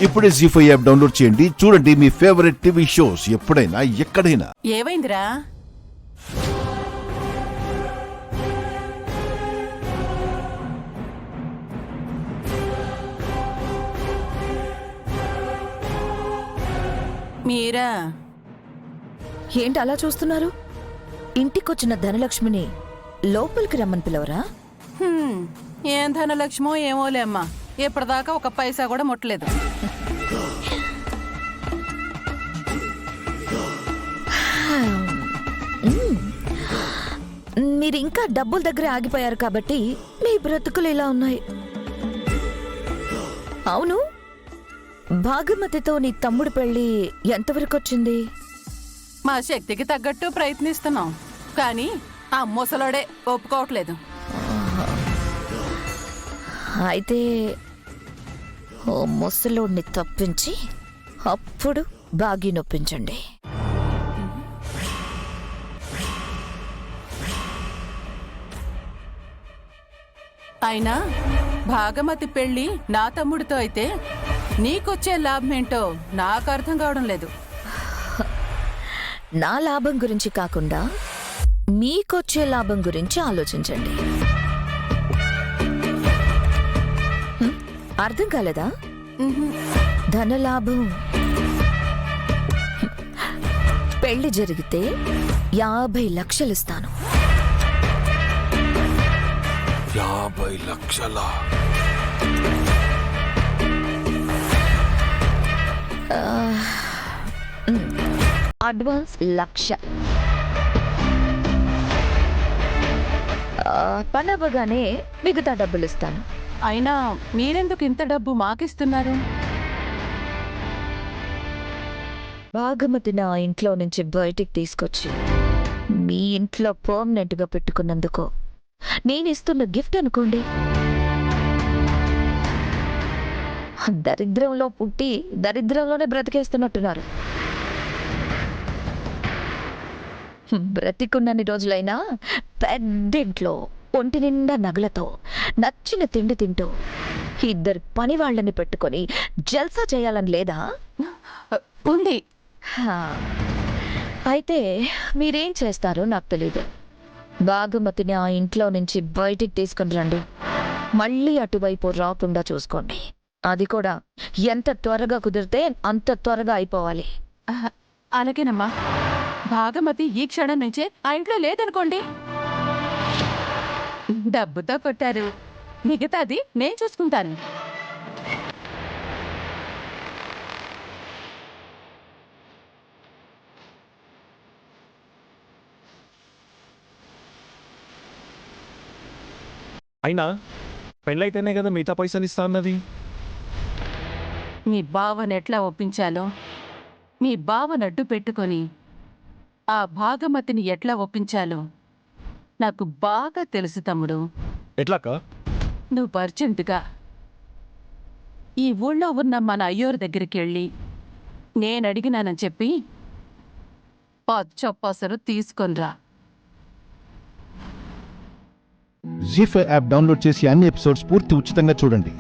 ఇప్పుడే జీ5 app download చేయండి. చూడండి మీ ఫేవరెట్ టీవీ షోస్ ఎప్పుడైనా ఎక్కడైనా. ఏమైందిరా? మీరా? ఏంటి అలా చూస్తున్నారు? ఇంటికొచ్చిన ధనలక్ష్మిని లోపలికి రమ్మని పిలవరా? ఏం ధనలక్ష్మో ఏమోలే అమ్మా, ఇప్పటిదాకా ఒక పైసా కూడా ముట్టలేదు. మీరు ఇంకా డబ్బుల దగ్గర ఆగిపోయారు కాబట్టి మీ బ్రతుకులు ఇలా ఉన్నాయి. అవును, భాగమతితో నీ తమ్ముడు పెళ్లి ఎంతవరకు వచ్చింది? మా శక్తికి తగ్గట్టు ప్రయత్నిస్తున్నాం, కానీ ఆ ముసలోడే ఒప్పుకోవట్లేదు. అయితే ఓ ముసలోడిని తప్పించి అప్పుడు బాగి నొప్పించండి. అయినా భాగమతి పెళ్లి నా తమ్ముడితో అయితే నీకొచ్చే లాభం ఏంటో నాకు అర్థం కావడం లేదు. నా లాభం గురించి కాకుండా మీకొచ్చే లాభం గురించి ఆలోచించండి. అర్థం కాలేదా? ధనలాభం. పెళ్లి జరిగితే 50 లక్షలు ఇస్తాను. 50 లక్షలా? అడ్వాన్స్ 1,00,000. పనవ్వగానే మిగతా డబ్బులు ఇస్తాను. అయినా మీరెందుకు ఇంత డబ్బు మాకిస్తున్నారు? భాగమతి నా ఇంట్లో నుంచి బయటికి తీసుకొచ్చి మీ ఇంట్లో పర్మనెంట్ గా పెట్టుకున్నందుకు నేను ఇస్తున్న గిఫ్ట్ అనుకోండి. దరిద్రంలో పుట్టి దరిద్రంలోనే బ్రతికేస్తున్నట్టున్నారు. బ్రతికున్నన్ని రోజులైనా పెద్దింట్లో ఒంటి నిండా నగలతో నచ్చిన తిండి తింటూ 2 పని వాళ్ళని పెట్టుకొని జల్సా చేయాలని లేదా? ఉంది. అయితే మీరేం చేస్తారో నాకు తెలీదు. భాగమతిని ఆ ఇంట్లో నుంచి బయటికి తీసుకుని రండి. మళ్ళీ అటువైపు రాకుండా చూసుకోండి. అది కూడా ఎంత త్వరగా కుదిరితే అంత త్వరగా అయిపోవాలి. అలాగేనమ్మా. భాగమతి ఈ క్షణం నుంచే ఆ ఇంట్లో లేదనుకోండి. డబ్బుతో కొట్టారు, మిగతాది నేను చూసుకుంటాను. అయినా పెళ్ళైతేనే కదా మిగతా పైసలు ఇస్తా అన్నది. మీ బావను ఎట్లా ఒప్పించాలో, మీ బావను అడ్డు పెట్టుకొని ఆ భాగమతిని ఎట్లా ఒప్పించాలో నాకు బాగా తెలుసు తమ్ముడు. ఎట్లాక? నువ్వు అర్జెంటుగా ఈ ఊళ్ళో ఉన్న మన అయ్యోరు దగ్గరికి వెళ్ళి నేను అడిగినానని చెప్పి పచ్చొప్పసరు తీసుకొనిరా. జీ5 యాప్ డౌన్లోడ్ చేసి అన్ని ఎపిసోడ్స్ పూర్తి ఉచితంగా చూడండి.